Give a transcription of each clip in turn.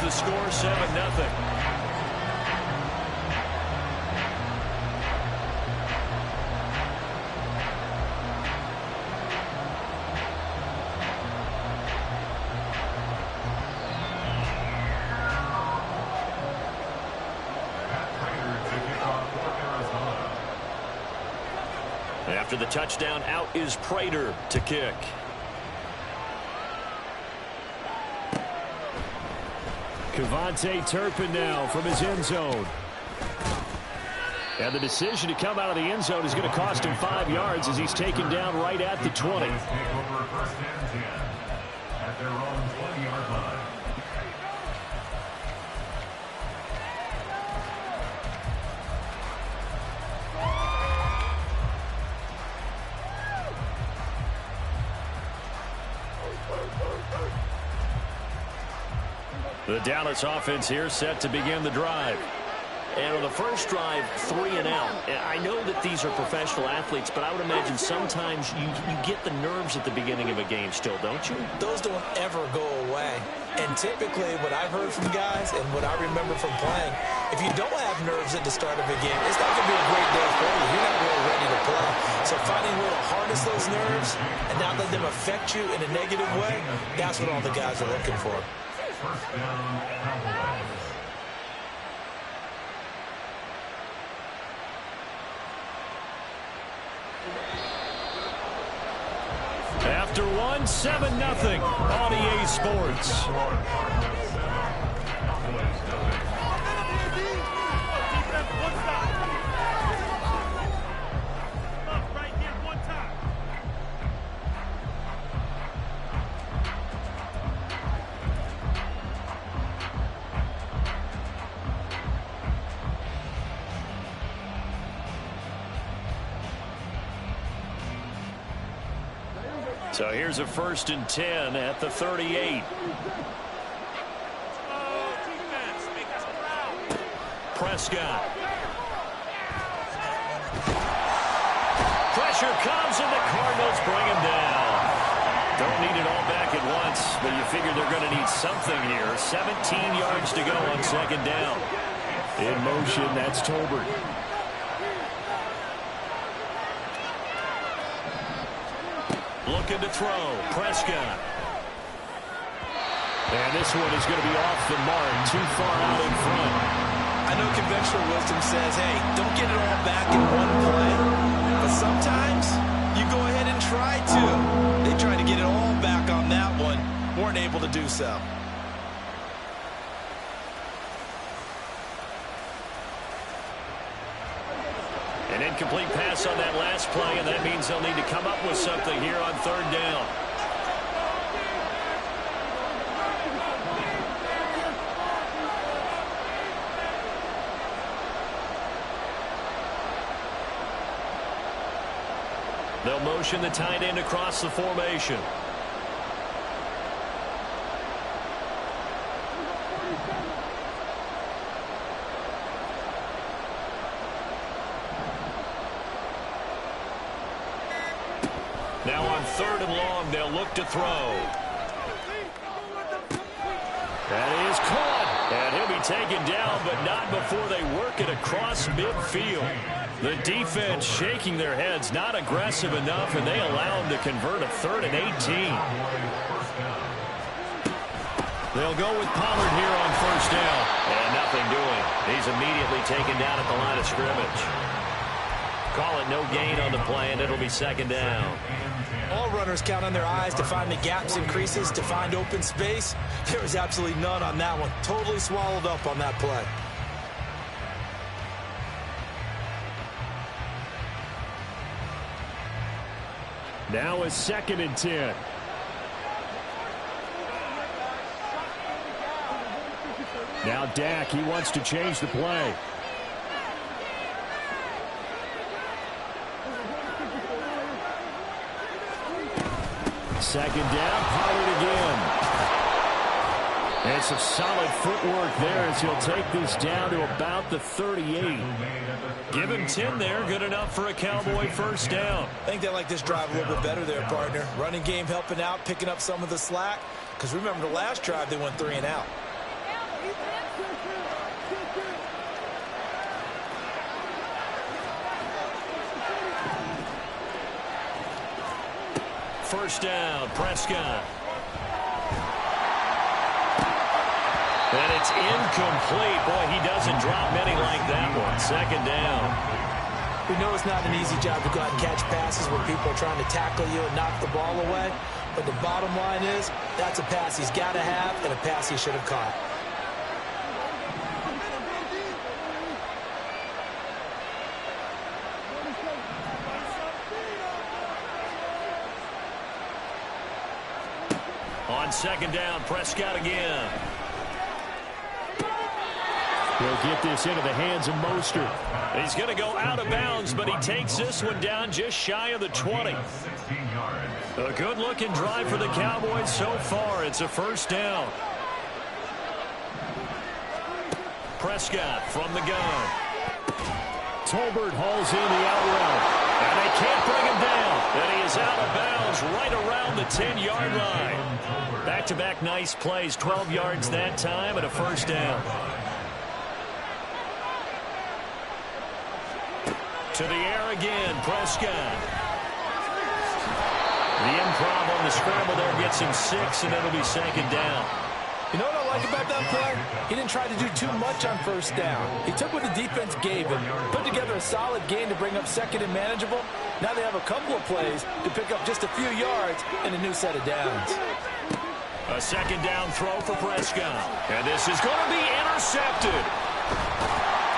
the score 7-0. After the touchdown, out is Prater to kick. KaVontae Turpin now from his end zone. And the decision to come out of the end zone is going to cost him 5 yards as he's taken down right at the 20. At their own 20-yard line. The Dallas offense here set to begin the drive. And on the first drive, 3 and out. I know that these are professional athletes, but I would imagine sometimes you get the nerves at the beginning of a game still, don't you? Those don't ever go away. And typically what I've heard from guys and what I remember from playing, if you don't have nerves at the start of a game, it's not going to be a great day for you. You're not really ready to play. So finding a way to harness those nerves and not let them affect you in a negative way, that's what all the guys are looking for. First down, Cowboys. After one, 7-0 on EA Sports. So here's a 1st and 10 at the 38. Prescott. Pressure comes and the Cardinals bring him down. Don't need it all back at once, but you figure they're going to need something here. 17 yards to go on 2nd down. In motion, that's Tolbert. Looking to throw. Prescott. And this one is going to be off the mark. Too far out in front. I know conventional wisdom says, hey, don't get it all back in one play. But sometimes you go ahead and try to. They tried to get it all back on that one. Weren't able to do so. An incomplete pass on that last play, and that means they'll need to come up with something here on 3rd down. They'll motion the tight end across the formation. Now on 3rd and long, they'll look to throw. That is caught. And he'll be taken down, but not before they work it across midfield. The defense shaking their heads, not aggressive enough, and they allow him to convert a 3rd and 18. They'll go with Pollard here on 1st down. And nothing doing. He's immediately taken down at the line of scrimmage. Call it no gain on the play, and it'll be 2nd down. All runners count on their eyes to find the gaps and creases, to find open space. There was absolutely none on that one. Totally swallowed up on that play. Now a 2nd and 10. Now Dak, he wants to change the play. Second down, Pollard again. And some solid footwork there as he'll take this down to about the 38. Give him 10 there, good enough for a Cowboy 1st down. I think they like this drive a little bit better there, partner. Running game helping out, picking up some of the slack. Because remember the last drive, they went 3 and out. first down. Prescott. And it's incomplete. Boy, he doesn't drop many like that one. Second down. We know it's not an easy job to go out and catch passes when people are trying to tackle you and knock the ball away. But the bottom line is, that's a pass he's got to have and a pass he should have caught. On second down, Prescott again. He'll get this into the hands of Mostert. He's going to go out of bounds, but he takes this one down just shy of the 20. A good-looking drive for the Cowboys so far. It's a first down. Prescott from the gun. Tolbert hauls in the out route. And they can't bring him down. And he is out of bounds right around the 10-yard line. Back-to-back nice plays. 12 yards that time and a first down. To the air again, Prescott. The improv on the scramble there gets him 6, and it'll be second down. You know what I like about that play? He didn't try to do too much on first down. He took what the defense gave him, put together a solid gain to bring up second and manageable. Now they have a couple of plays to pick up just a few yards and a new set of downs. A second down throw for Prescott. And this is going to be intercepted.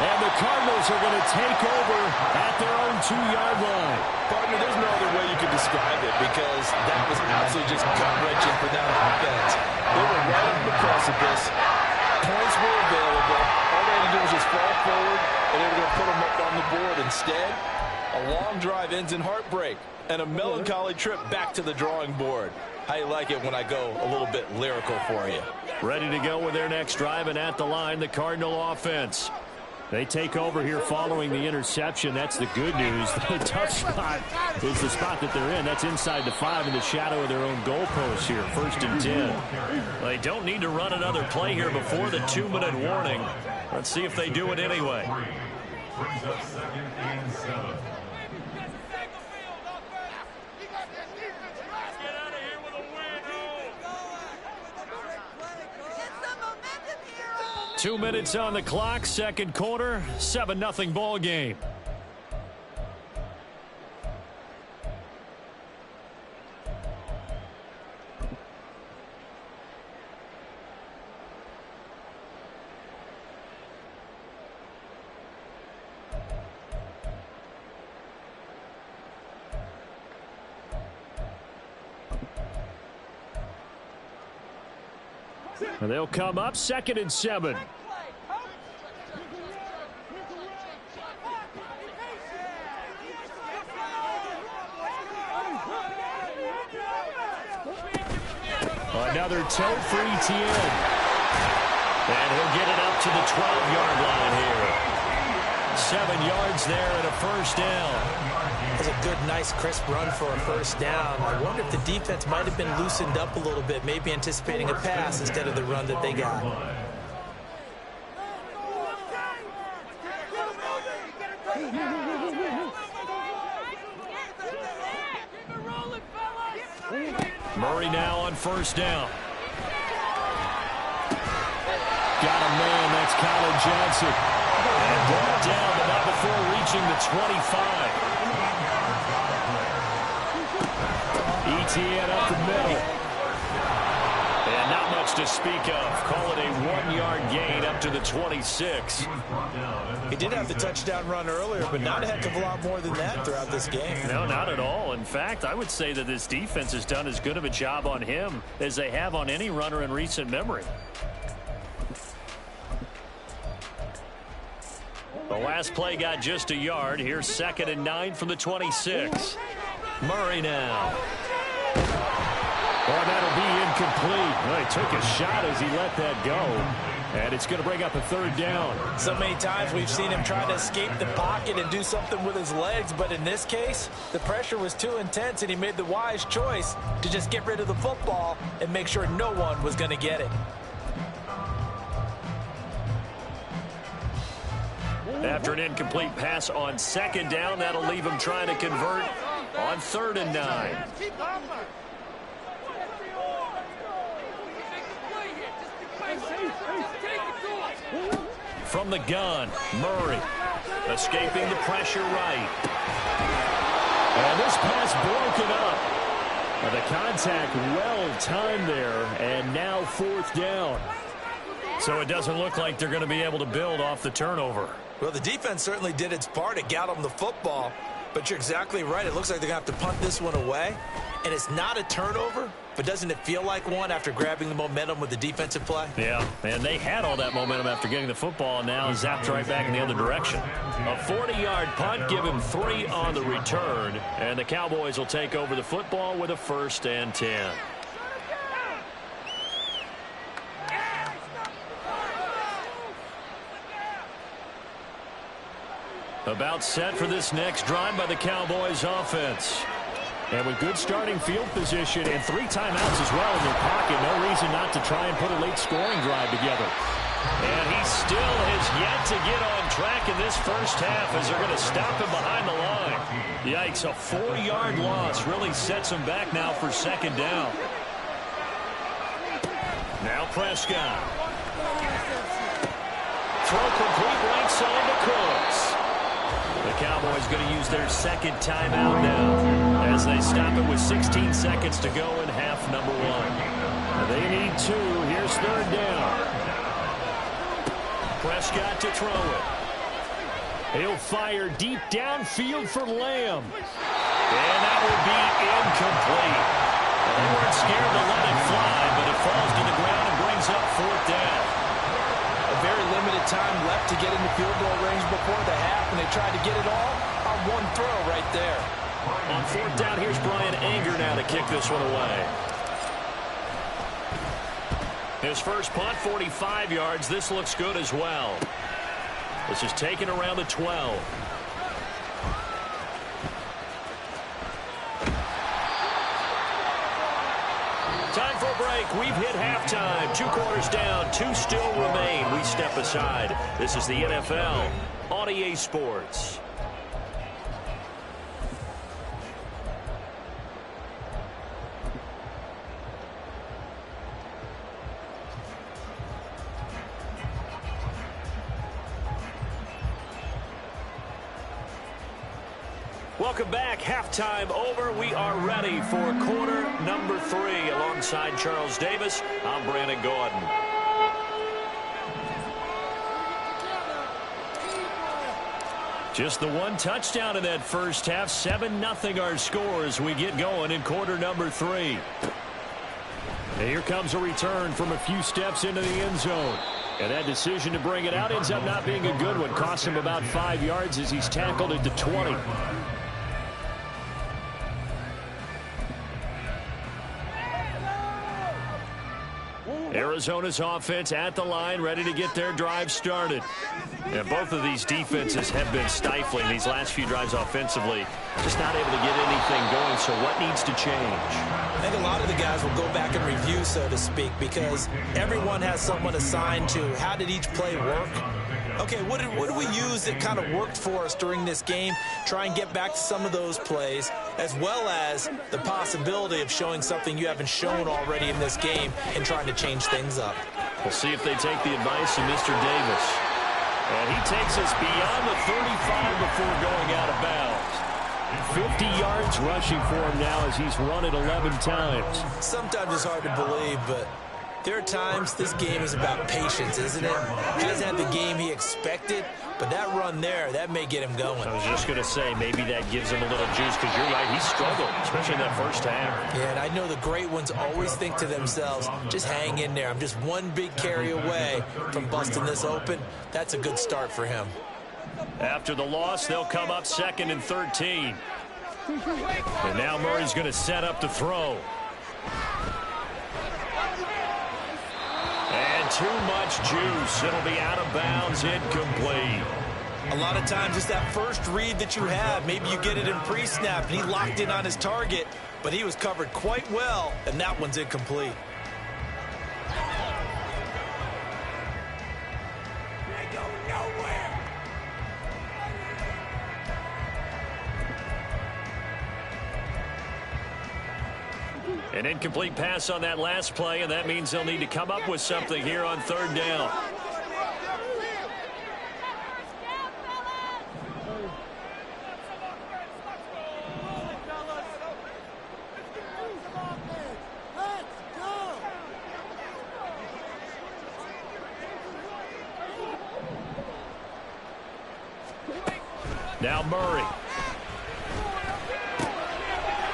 And the Cardinals are going to take over at their own 2-yard line. Partner, there's no other way you could describe it because that was absolutely just gut-wrenching for that offense. They were right on the precipice. Points were available. All they had to do was just fall forward, and they were going to put them up on the board. Instead, a long drive ends in heartbreak and a melancholy trip back to the drawing board. How you like it when I go a little bit lyrical for you? Ready to go with their next drive, and at the line, the Cardinal offense. They take over here following the interception. That's the good news. The tough spot is the spot that they're in. That's inside the 5 in the shadow of their own goalpost here. First and 10. They don't need to run another play here before the 2-minute warning. Let's see if they do it anyway. Brings up second and 7. Get out of here with a win. 2 minutes on the clock, second quarter, 7-0 ball game. And they'll come up second and 7. Another toe for Etienne. And he'll get it up to the 12-yard line here. 7 yards there and a first down. That was a good, nice, crisp run for a first down. I wonder if the defense might have been loosened up a little bit, maybe anticipating a pass instead of the run that they got. Murray now on first down. Got a man, that's Colin Johnson. And brought down, but not before reaching the 25. Etienne up the middle. And not much to speak of. Call it a 1-yard gain up to the 26. He did have the touchdown run earlier, but not a heck of a lot more than that throughout this game. No, not at all. In fact, I would say that this defense has done as good of a job on him as they have on any runner in recent memory. The last play got just a yard. Here's 2nd and 9 from the 26. Murray now. Well, that'll be incomplete. Well, he took a shot as he let that go. And it's going to bring up a third down. So many times we've seen him try to escape the pocket and do something with his legs, but in this case, the pressure was too intense and he made the wise choice to just get rid of the football and make sure no one was going to get it. After an incomplete pass on 2nd down, that'll leave him trying to convert on 3rd and 9. From the gun, Murray escaping the pressure right. And this pass broken up. The contact well timed there, and now 4th down. So it doesn't look like they're going to be able to build off the turnover. Well, the defense certainly did its part. It got them the football. But you're exactly right. It looks like they're going to have to punt this one away. And it's not a turnover, but doesn't it feel like one after grabbing the momentum with the defensive play? Yeah, and they had all that momentum after getting the football, and now zapped right back in the other direction. A 40-yard punt, give him 3 on the return, and the Cowboys will take over the football with a 1st and 10. About set for this next drive by the Cowboys offense. And with good starting field position and 3 timeouts as well in their pocket, no reason not to try and put a late scoring drive together. And he still has yet to get on track in this first half as they're going to stop him behind the line. Yikes, a 4-yard loss really sets him back now for 2nd down. Now Prescott. Throw complete right side to Cooks. The Cowboys going to use their 2nd timeout now as they stop it with 16 seconds to go in half number 1. They need 2. Here's 3rd down. Prescott to throw it. He'll fire deep downfield for Lamb. And that will be incomplete. They weren't scared to let it fly, but it falls to the ground and brings up 4th down. Very limited time left to get into field goal range before the half, and they tried to get it all on one throw right there. On 4th down, here's Brian Anger now to kick this one away. His first punt, 45 yards. This looks good as well. This is taken around the 12. Time for a break. We've hit halftime. 2 quarters down. 2 still remain. We step aside. This is the NFL on EA Sports. Welcome back. Halftime over. We are ready for quarter number 3. Alongside Charles Davis, I'm Brandon Gordon. Just the 1 touchdown in that first half. 7-0 our score as we get going in quarter number 3. And here comes a return from a few steps into the end zone. And that decision to bring it out ends up not being a good one. Costs him about 5 yards as he's tackled at the 20. Arizona's offense at the line, ready to get their drive started. And both of these defenses have been stifling these last few drives offensively. Just not able to get anything going, so what needs to change? I think a lot of the guys will go back and review, so to speak, because everyone has someone assigned to how did each play work. Okay, what did we use that kind of worked for us during this game? Try and get back to some of those plays, as well as the possibility of showing something you haven't shown already in this game and trying to change things up. We'll see if they take the advice of Mr. Davis. And he takes us beyond the 35 before going out of bounds. 50 yards rushing for him now as he's run it 11 times. Sometimes it's hard to believe, but there are times this game is about patience, isn't it? He hasn't had the game he expected, but that run there, that may get him going. I was just going to say, maybe that gives him a little juice, because you're right, he struggled, especially in that first half. Yeah, and I know the great ones always think to themselves, just hang in there. I'm just one big carry away from busting this open. That's a good start for him. After the loss, they'll come up 2nd and 13. And now Murray's going to set up to throw. And too much juice. It'll be out of bounds, incomplete. A lot of times it's that first read that you have. Maybe you get it in pre-snap, and he locked in on his target, but he was covered quite well, and that one's incomplete. They go nowhere. An incomplete pass on that last play, and that means they'll need to come up with something here on third down. Now Murray.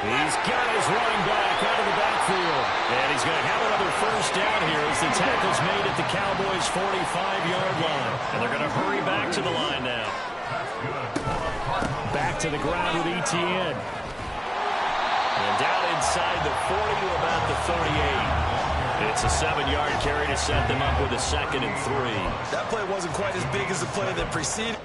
He's got his running back out of the backfield. And he's going to have another first down here as the tackle's made at the Cowboys' 45-yard line. And they're going to hurry back to the line now. Back to the ground with Etienne. And down inside the 40 to about the 38. It's a 7-yard carry to set them up with a 2nd and 3. That play wasn't quite as big as the play that preceded.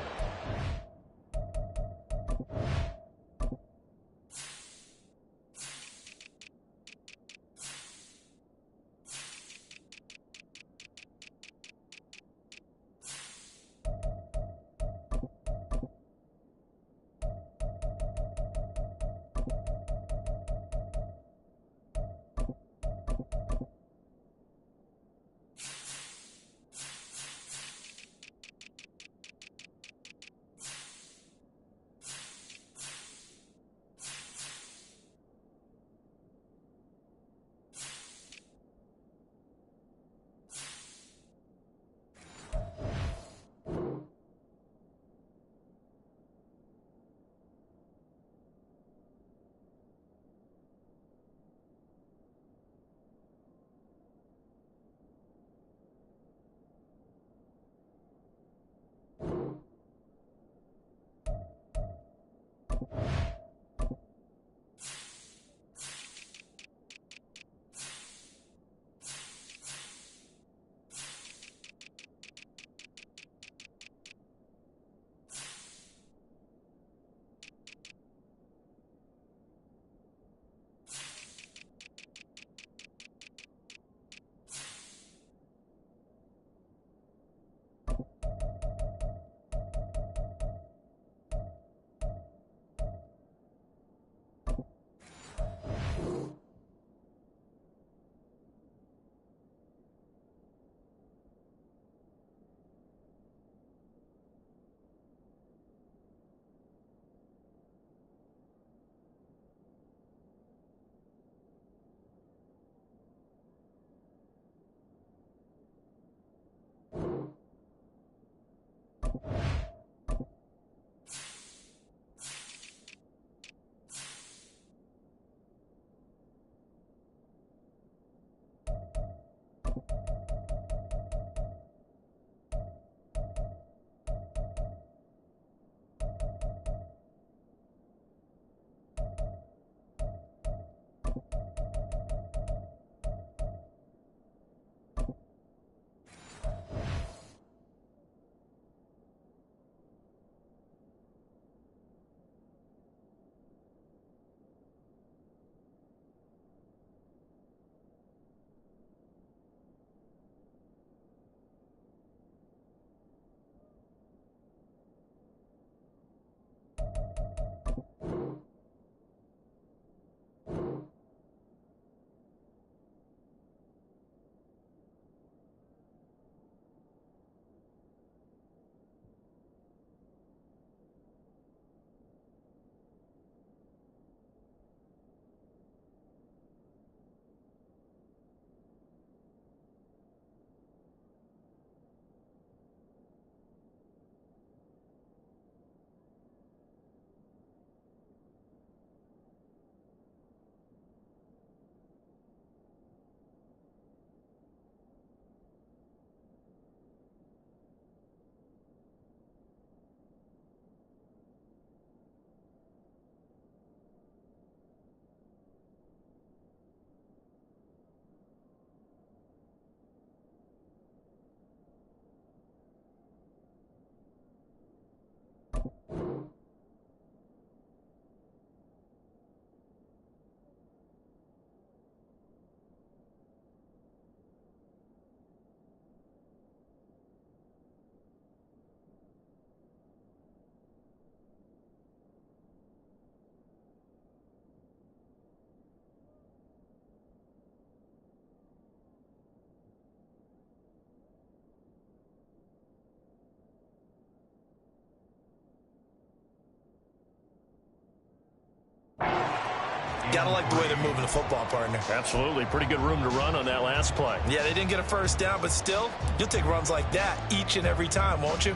Gotta like the way they're moving the football, partner. Absolutely. Pretty good room to run on that last play. Yeah, they didn't get a first down, but still, you'll take runs like that each and every time, won't you?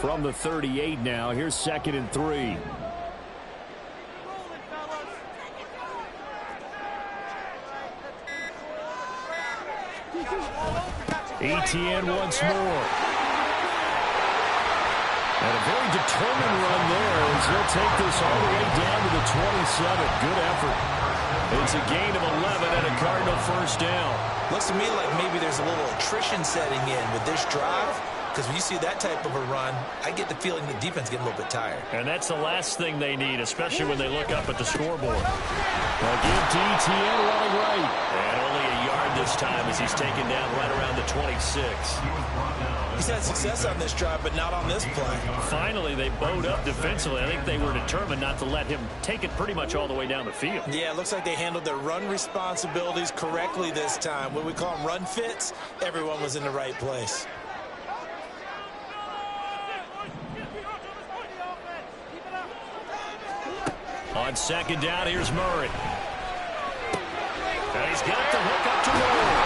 From the 38 now, here's 2nd and 3. Etienne once more. And a very determined run there as he'll take this all the way down to the 27. Good effort. It's a gain of 11 and a Cardinal first down. Looks to me like maybe there's a little attrition setting in with this drive. Because when you see that type of a run, I get the feeling the defense getting a little bit tired. And that's the last thing they need, especially when they look up at the scoreboard. They'll give to Etienne running right. And only a yard this time as he's taken down right around the 26. He's had success on this drive, but not on this play. Finally, they bowed up defensively. I think they were determined not to let him take it pretty much all the way down the field. Yeah, it looks like they handled their run responsibilities correctly this time. What we call them run fits, everyone was in the right place. On 2nd down, here's Murray. And he's got the hook up to Ward.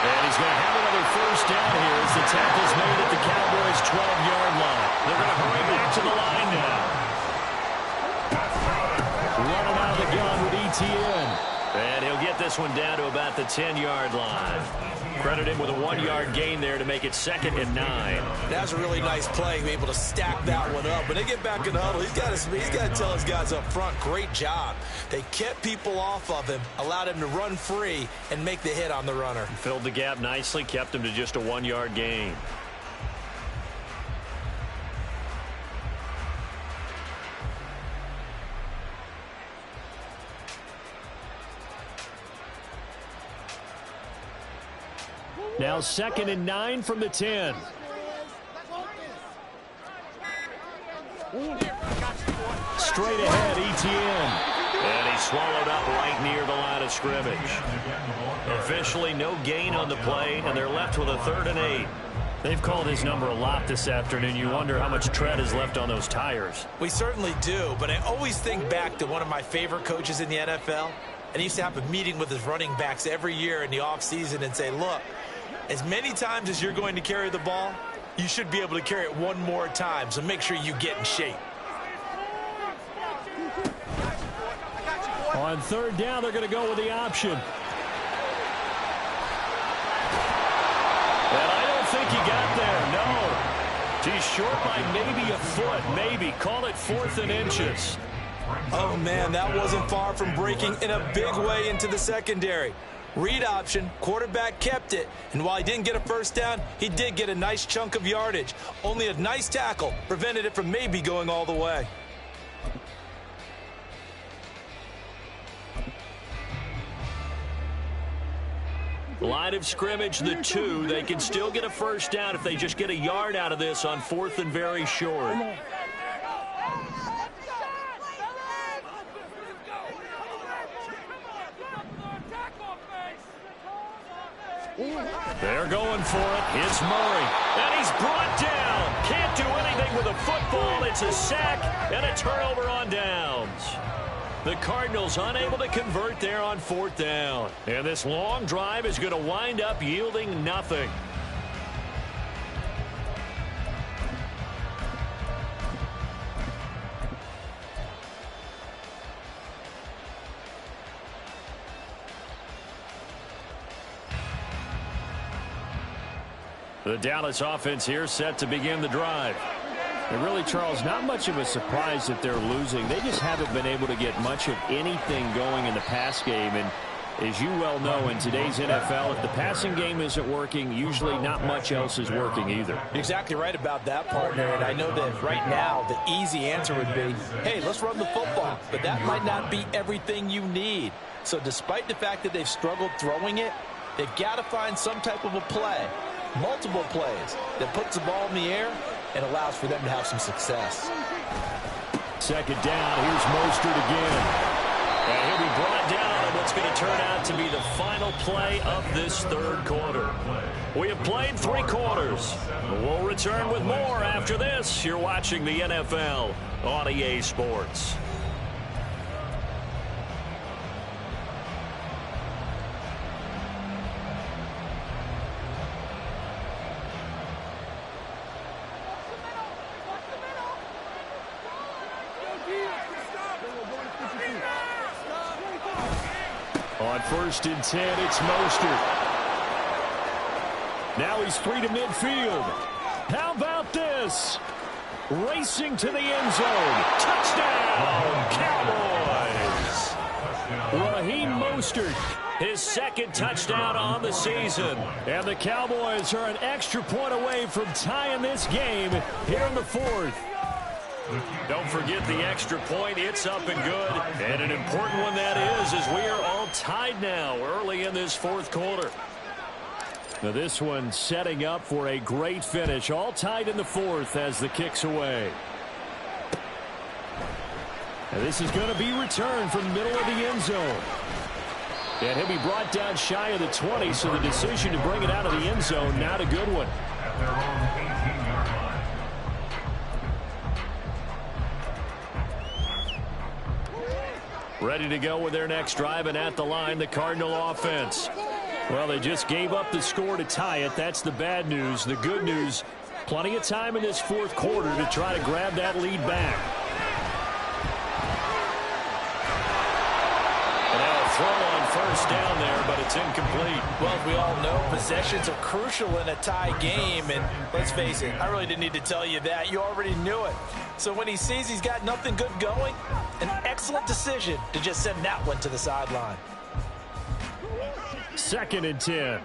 And he's going to have another first down here as the tackle's made at the Cowboys' 12-yard line. They're going to hurry back to the line now. Running out of the gun with Etienne. And he'll get this one down to about the 10-yard line. Credit him with a 1-yard gain there to make it 2nd and 9. That's a really nice play, to be able to stack that one up. When they get back in the huddle, he's got to tell his guys up front, great job. They kept people off of him, allowed him to run free, and make the hit on the runner. Filled the gap nicely, kept him to just a 1-yard gain. Now 2nd and 9 from the 10. Straight ahead, Etienne. And he's swallowed up right near the line of scrimmage. Officially no gain on the play, and they're left with a 3rd and 8. They've called his number a lot this afternoon. You wonder how much tread is left on those tires. We certainly do, but I always think back to one of my favorite coaches in the NFL. And he used to have a meeting with his running backs every year in the offseason and say, look, as many times as you're going to carry the ball, you should be able to carry it one more time, so make sure you get in shape. On 3rd down, they're going to go with the option. And I don't think he got there, no. He's short by maybe a foot, maybe. Call it 4th and inches. Oh, man, that wasn't far from breaking in a big way into the secondary. Read option, quarterback kept it, and while he didn't get a first down, he did get a nice chunk of yardage. Only a nice tackle prevented it from maybe going all the way. Line of scrimmage, the 2. They can still get a first down if they just get a yard out of this on 4th and very short. They're going for it. It's Murray. And he's brought down. Can't do anything with a football. It's a sack and a turnover on downs. The Cardinals unable to convert there on 4th down. And this long drive is going to wind up yielding nothing. The Dallas offense here set to begin the drive. And really, Charles, not much of a surprise that they're losing. They just haven't been able to get much of anything going in the pass game. And as you well know, in today's NFL, if the passing game isn't working, usually not much else is working either. You're exactly right about that, partner. And I know that right now the easy answer would be, hey, let's run the football. But that might not be everything you need. So despite the fact that they've struggled throwing it, they've got to find some type of a play, multiple plays, that puts the ball in the air and allows for them to have some success. Second down. Here's Mostert again. And he'll be brought down on what's going to turn out to be the final play of this third quarter. We have played 3 quarters. We'll return with more after this. You're watching the NFL on EA Sports. On 1st and 10, it's Mostert. Now he's free to midfield. How about this? Racing to the end zone. Touchdown, Cowboys. Raheem Mostert, his 2nd touchdown on the season. And the Cowboys are an extra point away from tying this game here in the 4th. Don't forget the extra point. It's up and good. And an important one that is, as we are all tied now early in this 4th quarter. Now this one setting up for a great finish. All tied in the 4th as the kick's away. And this is going to be returned from the middle of the end zone. And he'll be brought down shy of the 20, so the decision to bring it out of the end zone, not a good one. At their own 18-yard line. Ready to go with their next drive, and at the line, the Cardinal offense. Well, they just gave up the score to tie it. That's the bad news. The good news, plenty of time in this 4th quarter to try to grab that lead back. And now a throw on 1st down there, but it's incomplete. Well, as we all know, possessions are crucial in a tie game. And let's face it, I really didn't need to tell you that. You already knew it. So when he sees he's got nothing good going, an excellent decision to just send that one to the sideline. 2nd and 10.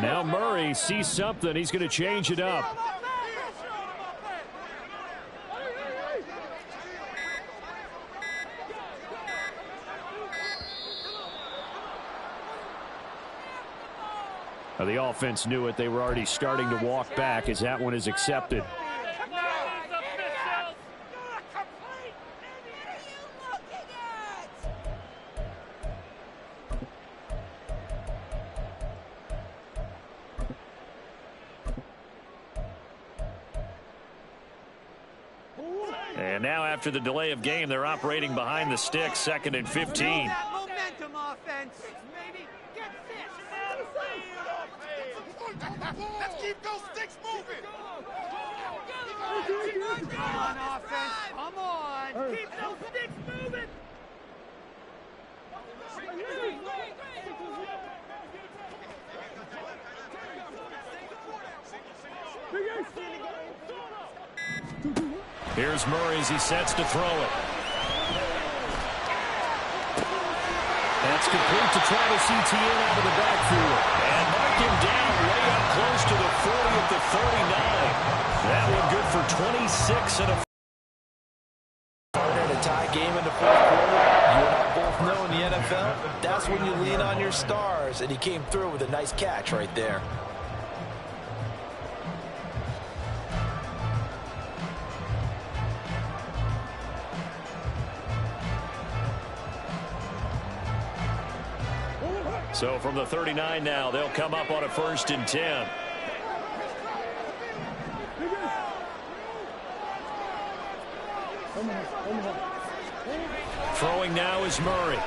Now Murray sees something. He's going to change it up. The offense knew it. They were already starting to walk back as that one is accepted. And now after the delay of game, they're operating behind the sticks, 2nd and 15. Momentum offense. Let's keep those sticks moving. Come on, offense. Come on. Keep those sticks moving. Here's Murray as he sets to throw it. That's complete to Travis Etienne out of the backfield. And marked him down way up close to the 40 at the 39. That one good for 26 and a Partner in a tie game in the 4th quarter. You and I both know in the NFL, that's when you lean on your stars. And he came through with a nice catch right there. So from the 39 now, they'll come up on a 1st and 10. Throwing now is Murray.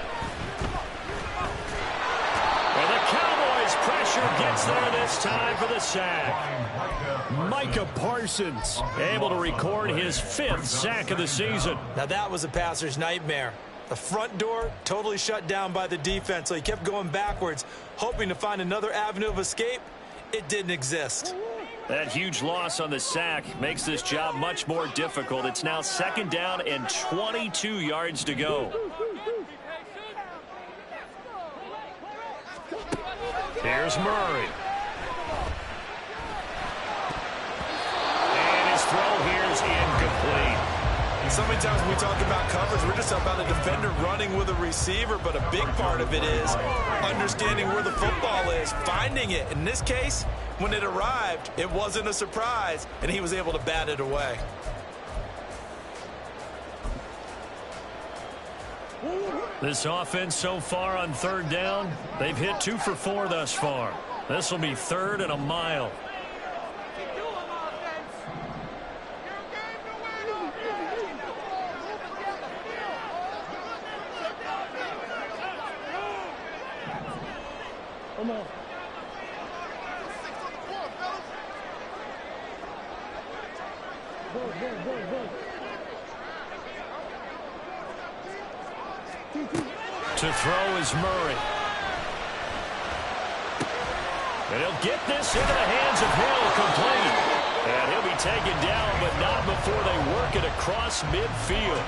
And the Cowboys pressure gets there this time for the sack. Micah Parsons able to record his 5th sack of the season. Now that was a passer's nightmare. The front door totally shut down by the defense, so he kept going backwards, hoping to find another avenue of escape. It didn't exist. That huge loss on the sack makes this job much more difficult. It's now 2nd down and 22 yards to go. Here's Murray. And his throw here is incomplete. So many times when we talk about coverage, we're just talking about a defender running with a receiver, but a big part of it is understanding where the football is, finding it. In this case, when it arrived, it wasn't a surprise, and he was able to bat it away. This offense so far on third down, they've hit 2 for 4 thus far. This will be 3rd and a mile. Come on. To throw is Murray. And he'll get this into the hands of Hill, complete. And he'll be taken down, but not before they work it across midfield.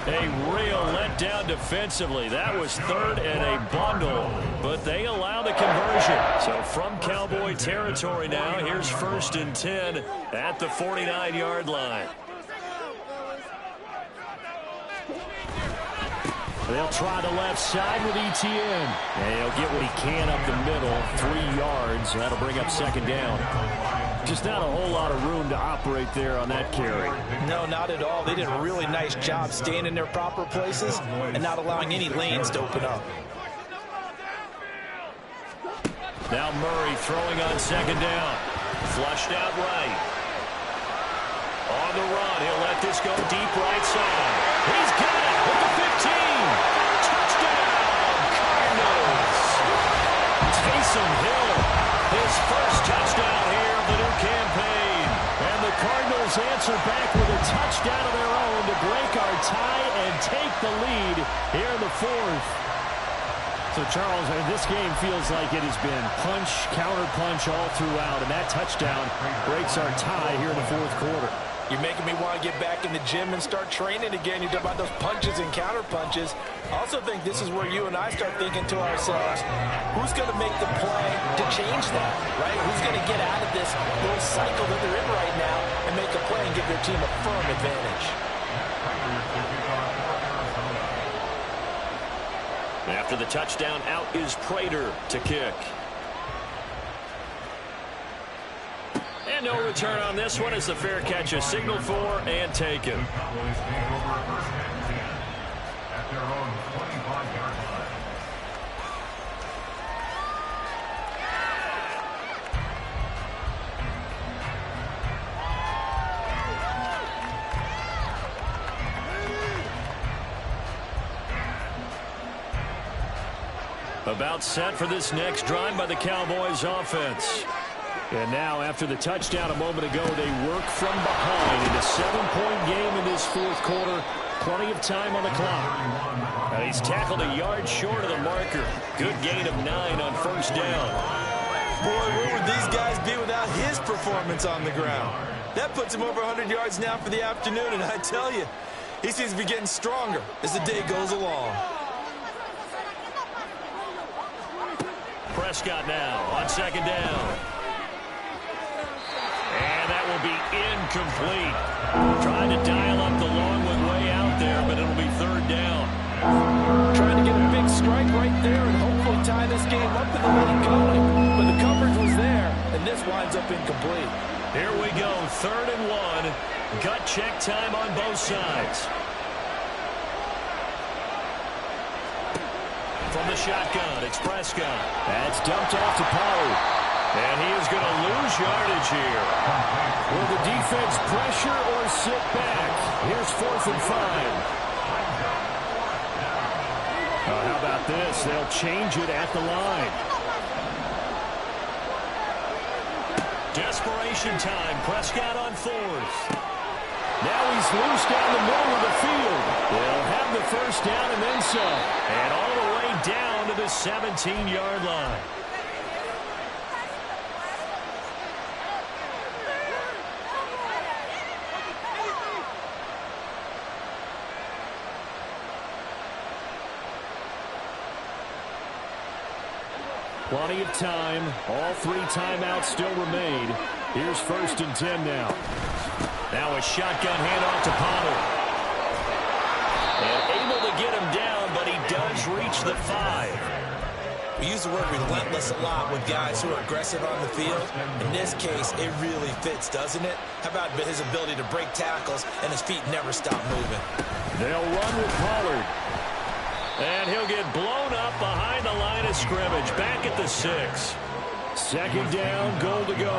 A real letdown defensively. That was 3rd and a bundle, but they allow the conversion. So from Cowboy territory now, here's 1st and 10 at the 49-yard line. They'll try the left side with Etienne. And he'll get what he can up the middle, 3 yards. That'll bring up 2nd down. Just not a whole lot of room to operate there on that carry. No, not at all. They did a really nice job staying in their proper places and not allowing any lanes to open up. Now Murray throwing on 2nd down. Flushed out right. On the run, he'll let this go deep right side. He's got it with the 15. Touchdown, Cardinals. Taysom Hill, his first touchdown here of the new campaign. And the Cardinals answer back with a touchdown of their own to break our tie and take the lead here in the 4th. So, Charles, this game feels like it has been punch, counter-punch all throughout, and that touchdown breaks our tie here in the 4th quarter. You're making me want to get back in the gym and start training again. You talk about those punches and counter punches. I also think this is where you and I start thinking to ourselves, who's going to make the play to change that, right? Who's going to get out of this little cycle that they're in right now and make a play and give their team a firm advantage? After the touchdown, out is Prater to kick. And no return on this one as the fair catch is signaled for and taken. At their own 25-yard line. About set for this next drive by the Cowboys offense. And now, after the touchdown a moment ago, they work from behind in a 7-point game in this 4th quarter. Plenty of time on the clock. And he's tackled a yard short of the marker. Good gain of 9 on 1st down. Boy, where would these guys be without his performance on the ground? That puts him over 100 yards now for the afternoon, and I tell you, he seems to be getting stronger as the day goes along. Prescott now on 2nd down. And that will be incomplete. Trying to dial up the long one way out there, but it'll be 3rd down. Trying to get a big strike right there and hopefully tie this game up in the late going. But the coverage was there, and this winds up incomplete. Here we go, 3rd and 1. Gut check time on both sides. From the shotgun, it's Prescott. That's dumped off to Pollard. And he is going to lose yardage here. Will the defense pressure or sit back? Here's 4th and 5. How about this? They'll change it at the line. Desperation time. Prescott on 4th. Now he's loose down the middle of the field. They'll have the 1st down and then some. And all the way down to the 17-yard line. Plenty of time. All 3 timeouts still remain. Here's 1st and 10 now. Now a shotgun handoff to Pollard. And able to get him down, but he does reach the 5. We use the word relentless a lot with guys who are aggressive on the field. In this case, it really fits, doesn't it? How about his ability to break tackles and his feet never stop moving? They'll run with Pollard. And he'll get blown up behind the line of scrimmage, back at the 6. Second down, goal to go.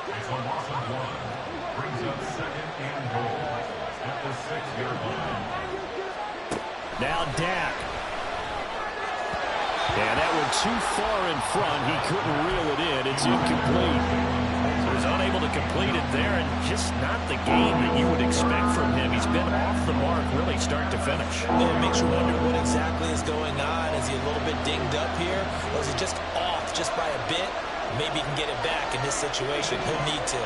It's a loss of 1. Brings up second and goal at the 6-yard line. Now Dak. And that one too far in front. He couldn't reel it in. It's incomplete. So he's unable to complete it there, and just not the game that you would expect from him. He's been off the mark really start to finish. It makes you wonder what exactly is going on. Is he a little bit dinged up here, or is he just off just by a bit? Maybe he can get it back in this situation. He'll need to.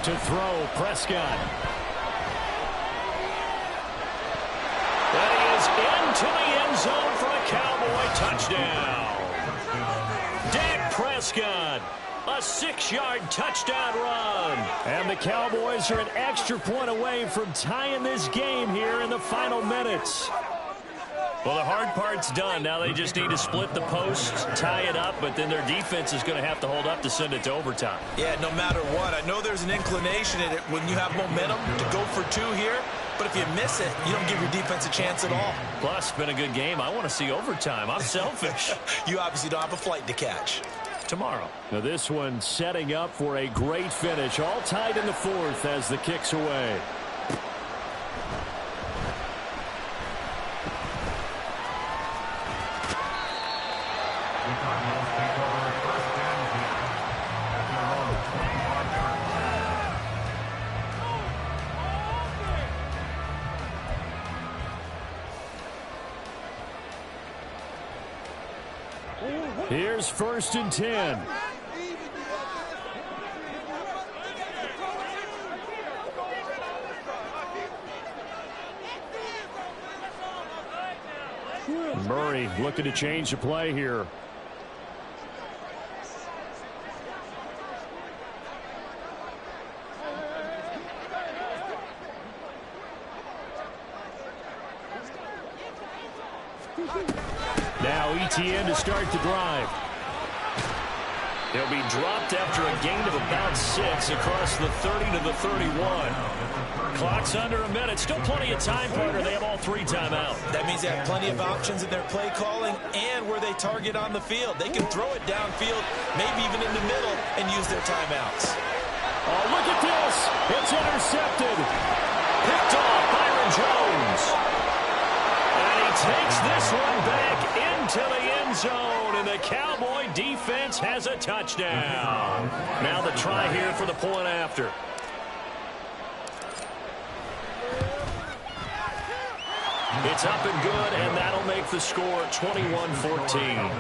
To throw, Prescott. That is into the end zone for a Cowboy touchdown. Dak Prescott, a 6-yard touchdown run. And the Cowboys are an extra point away from tying this game here in the final minutes. Well, the hard part's done. Now they just need to split the posts, tie it up, but then their defense is going to have to hold up to send it to overtime. Yeah, no matter what. I know there's an inclination in it when you have momentum to go for 2 here, but if you miss it, you don't give your defense a chance at all. Plus, it's been a good game. I want to see overtime. I'm selfish. You obviously don't have a flight to catch. Tomorrow. Now this one setting up for a great finish. All tied in the 4th as the kick's away. Here's 1st and 10. Murray looking to change the play here. Now ETN to start the drive. He'll be dropped after a gain of about 6 across the 30 to the 31. Clock's under a minute. Still plenty of time, partner. They have all 3 timeouts. That means they have plenty of options in their play calling and where they target on the field. They can throw it downfield, maybe even in the middle, and use their timeouts. Oh, look at this. It's intercepted. Picked off Byron Jones. And he takes this one back into the end zone, and the Cowboy defense has a touchdown. Now the try here for the point after. It's up and good, and that'll make the score 21-14.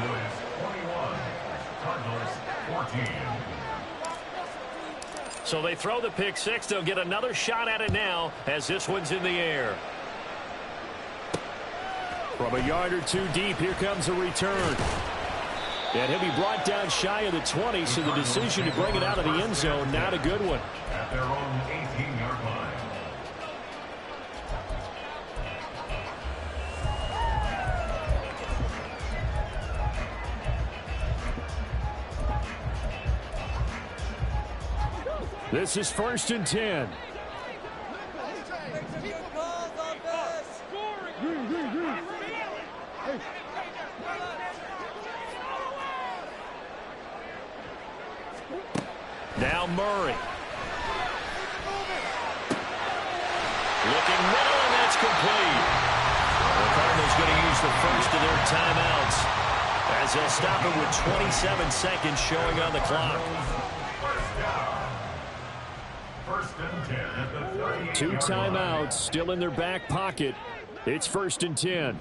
So they throw the pick 6. They'll get another shot at it now as this one's in the air. From a yard or 2 deep, here comes a return. And he'll be brought down shy of the 20, so the decision to bring it out of the end zone, not a good one. At their own 18-yard line. This is 1st and 10. Now Murray. Looking middle, and that's complete. The Cardinals going to use the first of their timeouts as they'll stop it with 27 seconds showing on the clock. 2 timeouts still in their back pocket. It's 1st and 10.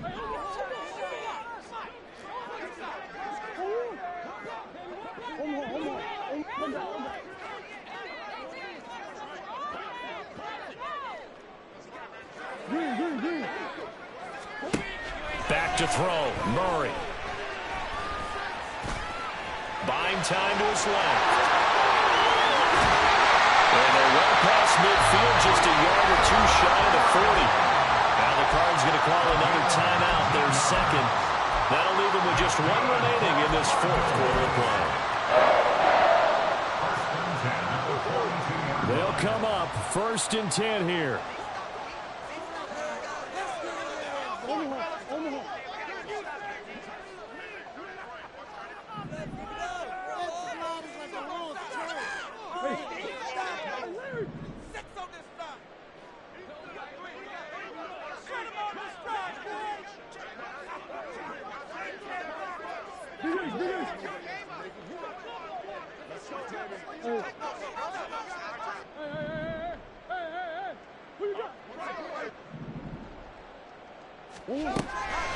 Back To throw, Murray. Buying time to his left. And they're well past midfield, just a yard or two shy of the 40. Now the Cards going to call another timeout, their second. That'll leave them with just one remaining in this fourth quarter of play. They'll come up 1st and 10 here.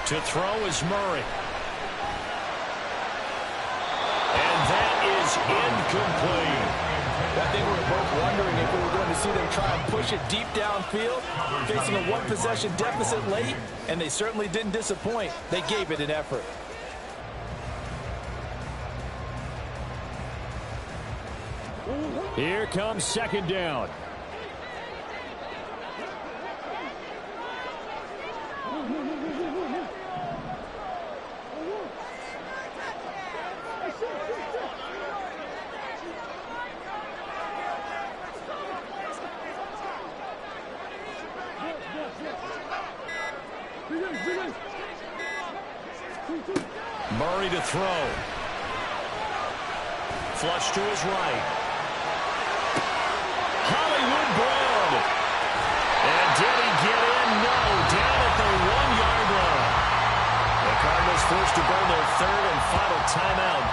To throw is Murray. And that is incomplete. I think we were both wondering if we were going to see them try and push it deep downfield, facing a one-possession deficit late, and they certainly didn't disappoint. They gave it an effort. Here comes 2nd down. Murray to throw. Flush to his right. Hollywood Brown. And did he get in? No. Down at the 1-yard line. The Cardinals forced to burn their 3rd and final timeout.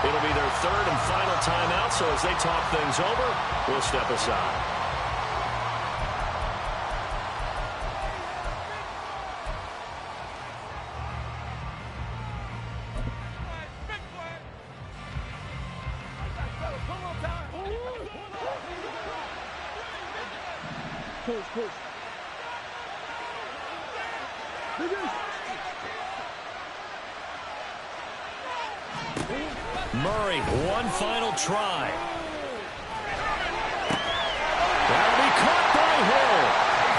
It'll be their 3rd and final timeout, so as they talk things over, we'll step aside. Murray, one final try. That'll be caught by Hill.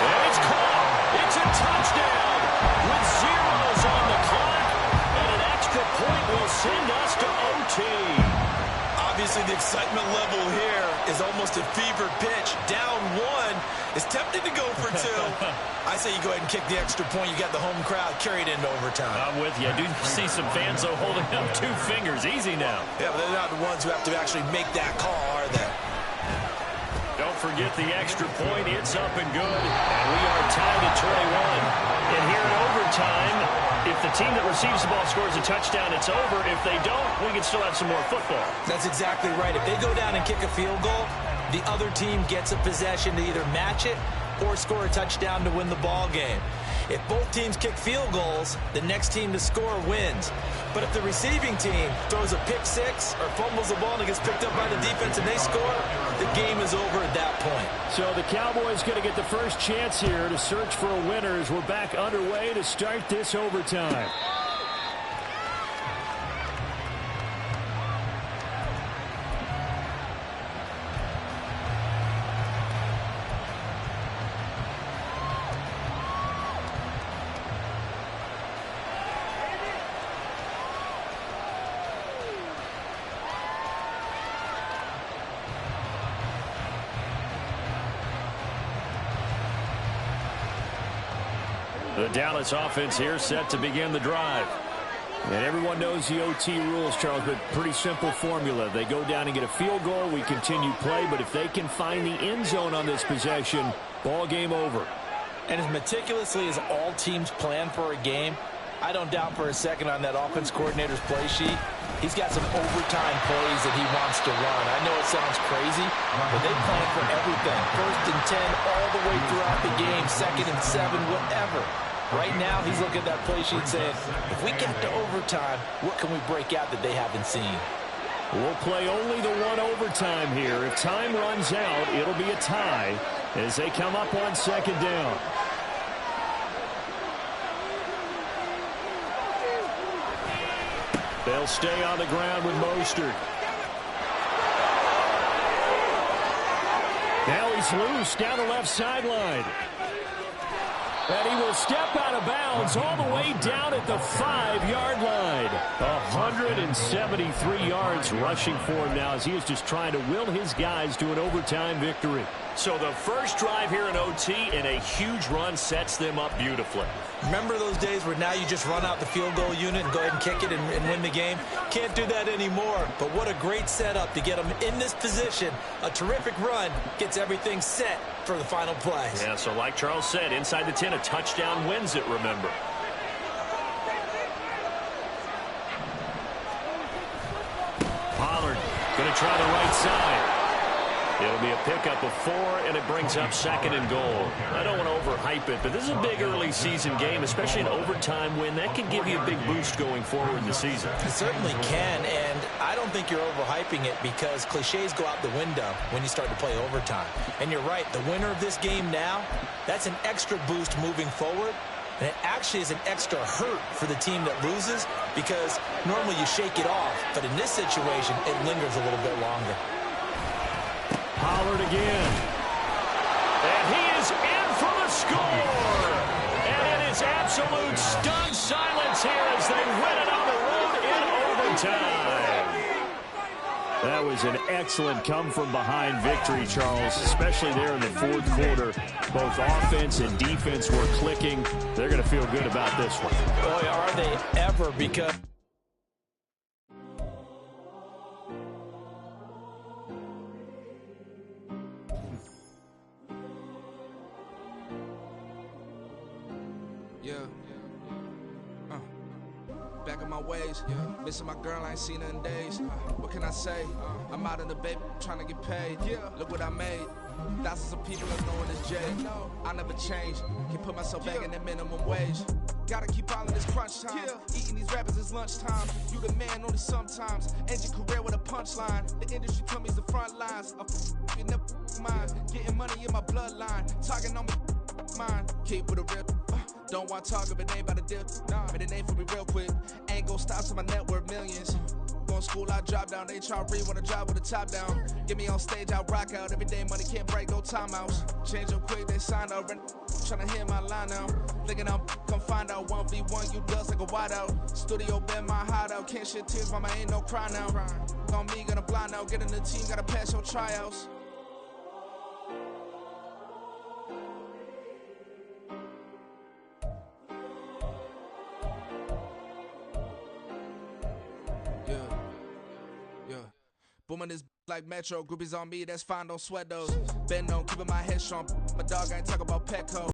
And it's caught. It's a touchdown with zeros on the clock. And an extra point will send us to OT. Obviously, the excitement level here is almost a fever pitch. Down 1. It's tempting to go for 2. I say you go ahead and kick the extra point. You got the home crowd carried into overtime. I'm with you. I do see some fans, though, holding up 2 fingers. Easy now. Yeah, but they're not the ones who have to actually make that call, are they? Don't forget the extra point. It's up and good. And we are tied at 21. And here in overtime, if the team that receives the ball scores a touchdown, it's over. If they don't, we can still have some more football. That's exactly right. If they go down and kick a field goal, the other team gets a possession to either match it or score a touchdown to win the ball game. If both teams kick field goals, the next team to score wins. But if the receiving team throws a pick 6 or fumbles the ball and it gets picked up by the defense and they score, the game is over at that point. So the Cowboys going to get the first chance here to search for a winner as we're back underway to start this overtime. The Dallas offense here set to begin the drive. And everyone knows the OT rules, Charles, but pretty simple formula. They go down and get a field goal, we continue play, but if they can find the end zone on this possession, ball game over. And as meticulously as all teams plan for a game, I don't doubt for a second on that offense coordinator's play sheet, he's got some overtime plays that he wants to run. I know it sounds crazy, but they plan for everything. 1st and 10 all the way throughout the game, 2nd and 7, whatever. Right now, he's looking at that play sheet saying, if we get to overtime, what can we break out that they haven't seen? We'll play only the one overtime here. If time runs out, it'll be a tie as they come up on 2nd down. They'll stay on the ground with Mostert. Now he's loose down the left sideline. And he will step out of bounds all the way down at the 5-yard line. 173 yards rushing for him now as he is just trying to will his guys to an overtime victory. So the first drive here in OT and a huge run sets them up beautifully. Remember those days where now you just run out the field goal unit and go ahead and kick it and win the game? Can't do that anymore. But what a great setup to get them in this position. A terrific run gets everything set for the final play. Yeah, so like Charles said, inside the 10, a touchdown wins it, remember. Pollard going to try the right side. It'll be a pickup of 4, and it brings up 2nd and goal. I don't want to overhype it, but this is a big early season game, especially an overtime win. That can give you a big boost going forward in the season. It certainly can, and I don't think you're overhyping it because cliches go out the window when you start to play overtime. And you're right, the winner of this game now, that's an extra boost moving forward. And it actually is an extra hurt for the team that loses because normally you shake it off. But in this situation, it lingers a little bit longer. Pollard again. And he is in for the score. And it is absolute stunned silence here as they win it on the road in overtime. That was an excellent come-from-behind victory, Charles, especially there in the 4th quarter. Both offense and defense were clicking. They're going to feel good about this one. Boy, are they ever, because back in my ways, missing my girl, I ain't seen her in days. What can I say? I'm out in the baby, trying to get paid. Look what I made. Thousands of people are knowing this J. I never change. Can put myself back in that minimum wage. Gotta keep all of this crunch time. Eating these rappers is lunchtime. You the man only sometimes. End your career with a punchline. The industry told me it's the front lines. You never mine. Getting money in my bloodline. Talking on me mine. Keep with a real. Don't want to talk if it ain't about a dip. But it ain't for me real quick. Ain't gon' stop till my net worth millions. Going to school, I drop down. HRE wanna drop with the top down. Get me on stage, I rock out. Every day money can't break, no timeouts. Change up quick, they sign up. Tryna hear my line now. Thinking I'm come find out 1v1, you dust like a wideout. Studio been my hideout. Can't shed tears, mama ain't no cry now. On me, gonna blind out. Get in the team, gotta pass your tryouts. Booming this like Metro, groupies on me, that's fine, don't sweat those. Bend on, keeping my head strong. My dog ain't talk about Petco.